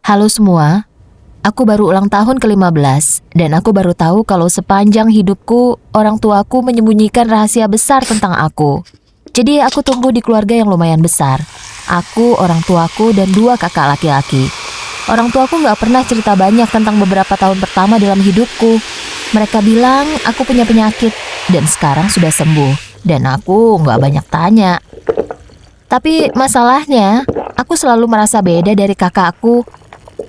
Halo semua, aku baru ulang tahun ke-15 dan aku baru tahu kalau sepanjang hidupku orang tuaku menyembunyikan rahasia besar tentang aku. Jadi aku tumbuh di keluarga yang lumayan besar. Aku, orang tuaku, dan 2 kakak laki-laki. Orang tuaku gak pernah cerita banyak tentang beberapa tahun pertama dalam hidupku. Mereka bilang aku punya penyakit dan sekarang sudah sembuh dan aku gak banyak tanya. Tapi masalahnya, aku selalu merasa beda dari kakakku.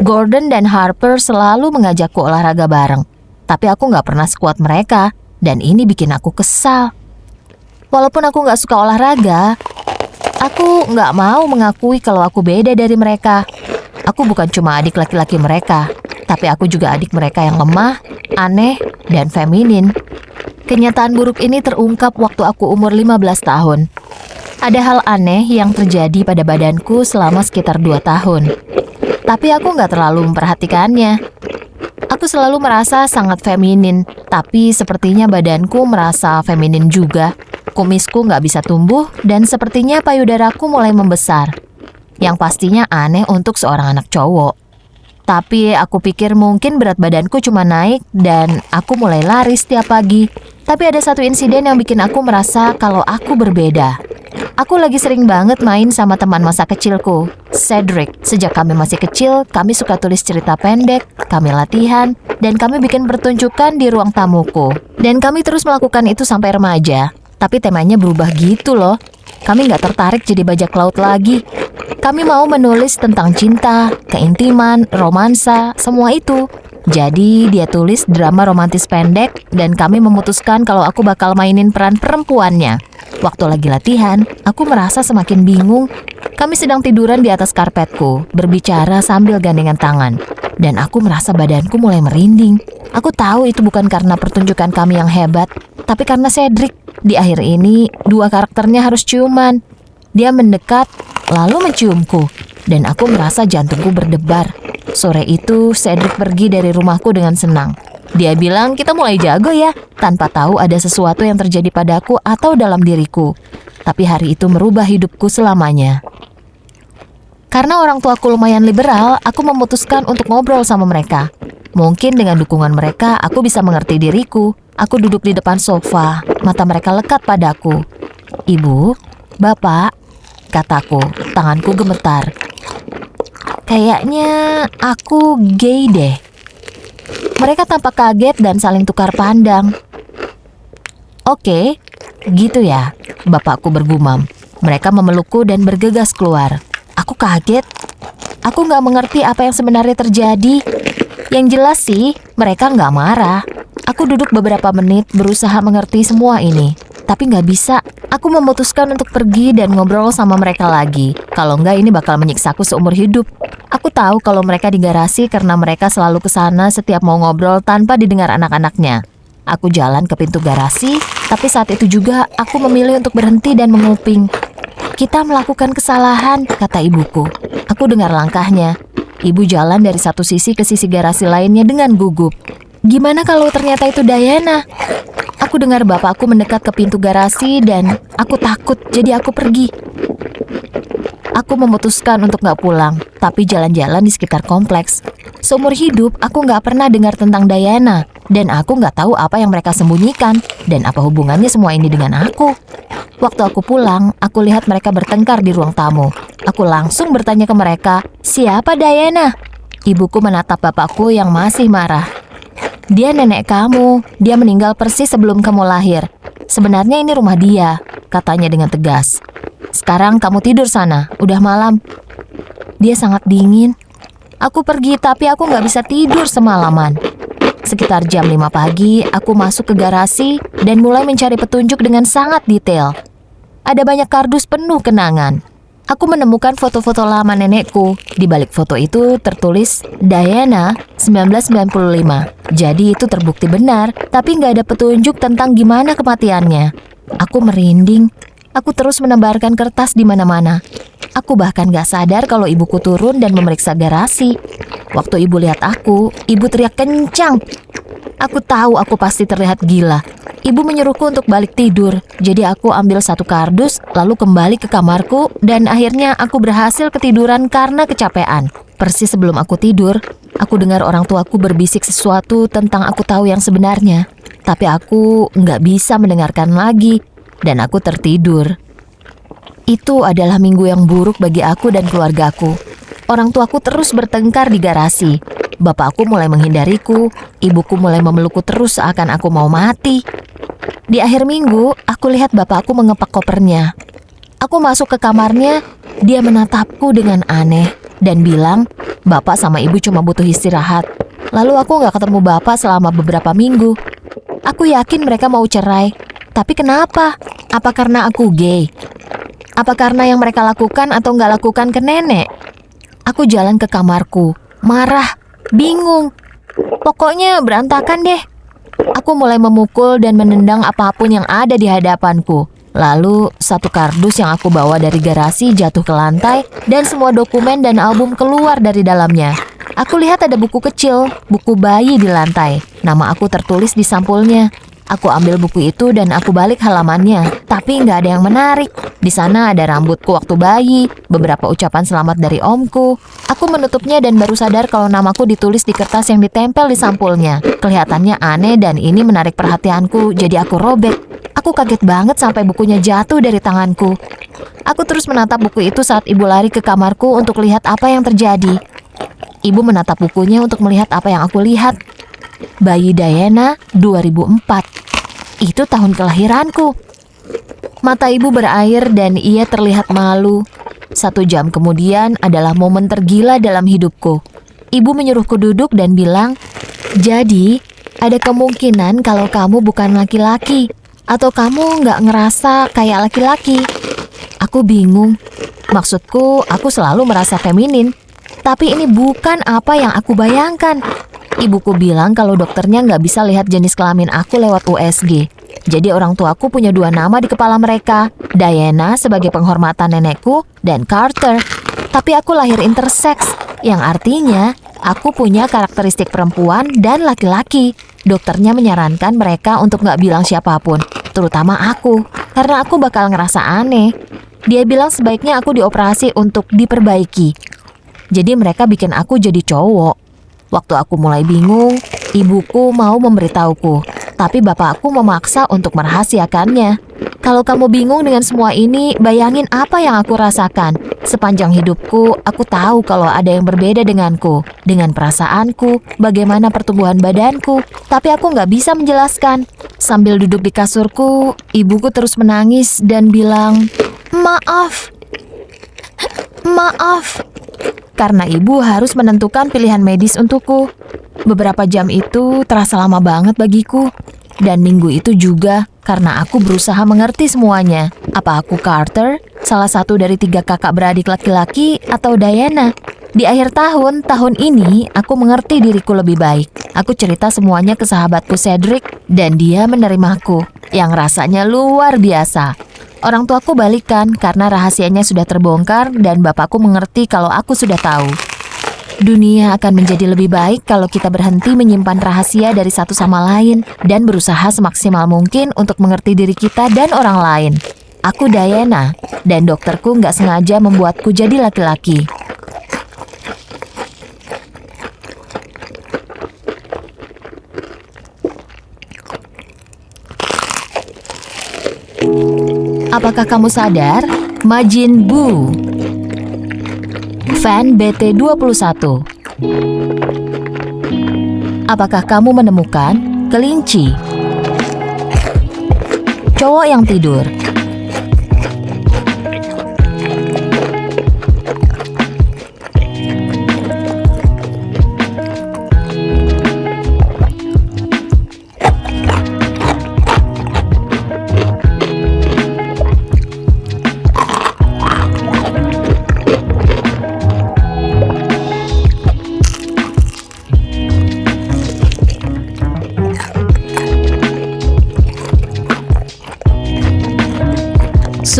Gordon dan Harper selalu mengajakku olahraga bareng, tapi aku gak pernah sekuat mereka, dan ini bikin aku kesal. Walaupun aku gak suka olahraga, aku gak mau mengakui kalau aku beda dari mereka. Aku bukan cuma adik laki-laki mereka, tapi aku juga adik mereka yang lemah, aneh, dan feminin. Kenyataan buruk ini terungkap waktu aku umur 15 tahun. Ada hal aneh yang terjadi pada badanku selama sekitar 2 tahun. Tapi aku nggak terlalu memperhatikannya. Aku selalu merasa sangat feminin, tapi sepertinya badanku merasa feminin juga. Kumisku nggak bisa tumbuh, dan sepertinya payudaraku mulai membesar. Yang pastinya aneh untuk seorang anak cowok. Tapi aku pikir mungkin berat badanku cuma naik, dan aku mulai lari setiap pagi. Tapi ada satu insiden yang bikin aku merasa kalau aku berbeda. Aku lagi sering banget main sama teman masa kecilku, Cedric. Sejak kami masih kecil, kami suka tulis cerita pendek, kami latihan, dan kami bikin pertunjukan di ruang tamuku. Dan kami terus melakukan itu sampai remaja. Tapi temanya berubah gitu loh. Kami gak tertarik jadi bajak laut lagi. Kami mau menulis tentang cinta, keintiman, romansa, semua itu. Jadi dia tulis drama romantis pendek, dan kami memutuskan kalau aku bakal mainin peran perempuannya. Waktu lagi latihan, aku merasa semakin bingung. Kami sedang tiduran di atas karpetku, berbicara sambil gandengan tangan. Dan aku merasa badanku mulai merinding. Aku tahu itu bukan karena pertunjukan kami yang hebat, tapi karena Cedric. Di akhir ini, 2 karakternya harus ciuman. Dia mendekat, lalu menciumku. Dan aku merasa jantungku berdebar. Sore itu, Cedric pergi dari rumahku dengan senang. Dia bilang kita mulai jago ya, tanpa tahu ada sesuatu yang terjadi padaku atau dalam diriku. Tapi hari itu merubah hidupku selamanya. Karena orang tuaku lumayan liberal, aku memutuskan untuk ngobrol sama mereka. Mungkin dengan dukungan mereka, aku bisa mengerti diriku. Aku duduk di depan sofa, mata mereka lekat padaku. Ibu, Bapak, kataku, tanganku gemetar. Kayaknya aku gay deh. Mereka tampak kaget dan saling tukar pandang. Oke, gitu ya, bapakku bergumam. Mereka memelukku dan bergegas keluar. Aku kaget. Aku gak mengerti apa yang sebenarnya terjadi. Yang jelas sih, mereka gak marah. Aku duduk beberapa menit berusaha mengerti semua ini. Tapi gak bisa. Aku memutuskan untuk pergi dan ngobrol sama mereka lagi. Kalau enggak ini bakal menyiksaku seumur hidup. Aku tahu kalau mereka di garasi karena mereka selalu ke sana setiap mau ngobrol tanpa didengar anak-anaknya. Aku jalan ke pintu garasi, tapi saat itu juga aku memilih untuk berhenti dan menguping. Kita melakukan kesalahan, kata ibuku. Aku dengar langkahnya. Ibu jalan dari satu sisi ke sisi garasi lainnya dengan gugup. Gimana kalau ternyata itu Diana? Aku dengar bapakku mendekat ke pintu garasi dan aku takut, jadi aku pergi. Aku memutuskan untuk gak pulang, tapi jalan-jalan di sekitar kompleks. Seumur hidup, aku gak pernah dengar tentang Diana. Dan aku gak tahu apa yang mereka sembunyikan. Dan apa hubungannya semua ini dengan aku. Waktu aku pulang, aku lihat mereka bertengkar di ruang tamu. Aku langsung bertanya ke mereka, siapa Diana? Ibuku menatap bapakku yang masih marah. Dia nenek kamu. Dia meninggal persis sebelum kamu lahir. Sebenarnya ini rumah dia, katanya dengan tegas. Sekarang kamu tidur sana, udah malam. Dia sangat dingin. Aku pergi tapi aku gak bisa tidur semalaman. Sekitar jam 5 pagi, aku masuk ke garasi dan mulai mencari petunjuk dengan sangat detail. Ada banyak kardus penuh kenangan. Aku menemukan foto-foto lama nenekku. Di balik foto itu tertulis Diana 1995. Jadi itu terbukti benar, tapi gak ada petunjuk tentang gimana kematiannya. Aku merinding. Aku terus menebarkan kertas di mana-mana. Aku bahkan gak sadar kalau ibuku turun dan memeriksa garasi. Waktu ibu lihat aku, ibu teriak kencang. Aku tahu aku pasti terlihat gila. Ibu menyuruhku untuk balik tidur. Jadi aku ambil satu kardus, lalu kembali ke kamarku, dan akhirnya aku berhasil ketiduran karena kecapean. Persis sebelum aku tidur, aku dengar orang tuaku berbisik sesuatu tentang aku tahu yang sebenarnya. Tapi aku nggak bisa mendengarkan lagi, dan aku tertidur. Itu adalah minggu yang buruk bagi aku dan keluargaku. Orang tuaku terus bertengkar di garasi. Bapakku mulai menghindariku, ibuku mulai memelukku terus seakan aku mau mati. Di akhir minggu, aku lihat bapakku mengepak kopernya. Aku masuk ke kamarnya, dia menatapku dengan aneh dan bilang, bapak sama ibu cuma butuh istirahat. Lalu aku gak ketemu bapak selama beberapa minggu. Aku yakin mereka mau cerai. Tapi kenapa? Apa karena aku gay? Apa karena yang mereka lakukan atau gak lakukan ke nenek? Aku jalan ke kamarku, marah, bingung. Pokoknya berantakan deh. Aku mulai memukul dan menendang apapun yang ada di hadapanku. Lalu satu kardus yang aku bawa dari garasi jatuh ke lantai dan semua dokumen dan album keluar dari dalamnya. Aku lihat ada buku kecil, buku bayi di lantai. Nama aku tertulis di sampulnya. Aku ambil buku itu dan aku balik halamannya, tapi nggak ada yang menarik. Di sana ada rambutku waktu bayi, beberapa ucapan selamat dari omku. Aku menutupnya dan baru sadar kalau namaku ditulis di kertas yang ditempel di sampulnya. Kelihatannya aneh dan ini menarik perhatianku, jadi aku robek. Aku kaget banget sampai bukunya jatuh dari tanganku. Aku terus menatap buku itu saat ibu lari ke kamarku untuk lihat apa yang terjadi. Ibu menatap bukunya untuk melihat apa yang aku lihat. Bayi Diana 2004. Itu tahun kelahiranku. Mata ibu berair dan ia terlihat malu. 1 jam kemudian adalah momen tergila dalam hidupku. Ibu menyuruhku duduk dan bilang, jadi ada kemungkinan kalau kamu bukan laki-laki atau kamu nggak ngerasa kayak laki-laki. Aku bingung. Maksudku, aku selalu merasa feminin. Tapi ini bukan apa yang aku bayangkan. Ibuku bilang kalau dokternya nggak bisa lihat jenis kelamin aku lewat USG. Jadi orang tuaku punya 2 nama di kepala mereka. Diana sebagai penghormatan nenekku dan Carter. Tapi aku lahir intersex, yang artinya aku punya karakteristik perempuan dan laki-laki. Dokternya menyarankan mereka untuk nggak bilang siapapun, terutama aku, karena aku bakal ngerasa aneh. Dia bilang sebaiknya aku dioperasi untuk diperbaiki. Jadi mereka bikin aku jadi cowok. Waktu aku mulai bingung, ibuku mau memberitahuku, tapi bapakku memaksa untuk merahasiakannya. Kalau kamu bingung dengan semua ini, bayangin apa yang aku rasakan. Sepanjang hidupku, aku tahu kalau ada yang berbeda denganku, dengan perasaanku, bagaimana pertumbuhan badanku, tapi aku nggak bisa menjelaskan. Sambil duduk di kasurku, ibuku terus menangis dan bilang, "Maaf, maaf." Karena ibu harus menentukan pilihan medis untukku. Beberapa jam itu terasa lama banget bagiku. Dan minggu itu juga karena aku berusaha mengerti semuanya. Apa aku Carter, salah satu dari 3 kakak beradik laki-laki, atau Diana? Di akhir tahun ini, aku mengerti diriku lebih baik. Aku cerita semuanya ke sahabatku Cedric, dan dia menerimaku, yang rasanya luar biasa. Orang tuaku balikan karena rahasianya sudah terbongkar dan bapakku mengerti kalau aku sudah tahu. Dunia akan menjadi lebih baik kalau kita berhenti menyimpan rahasia dari satu sama lain dan berusaha semaksimal mungkin untuk mengerti diri kita dan orang lain. Aku Diana, dan dokterku nggak sengaja membuatku jadi laki-laki. Apakah kamu sadar? Majin Buu, fan BT21. Apakah kamu menemukan kelinci? Cowok yang tidur.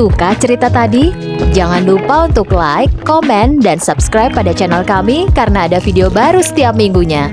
Suka cerita tadi? Jangan lupa untuk like, komen, dan subscribe pada channel kami karena ada video baru setiap minggunya.